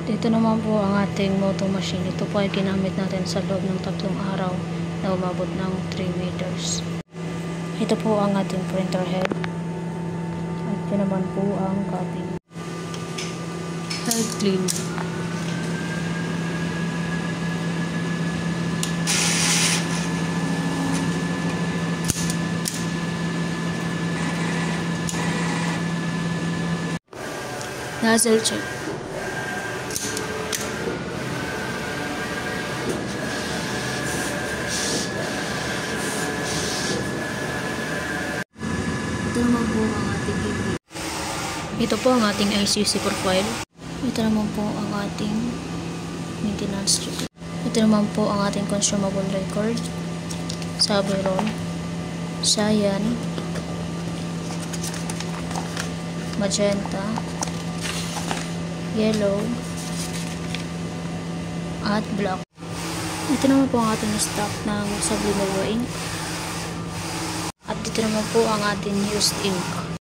Dito naman po ang ating moto machine. Ito po ay ginamit natin sa loob ng 3 araw na umabot ng 3 meters. Ito po ang ating printer head. At ito naman po ang cutting head clean. Nozzle check. Ito naman po ang ating heat. Ito po ang ating ICC profile. Ito naman po ang ating maintenance check. Ito naman po ang ating consumable record. Saberon, cyan, magenta, yellow, at black. Ito naman po ang ating stock ng Subliminal ink. At dito naman po ang ating used ink.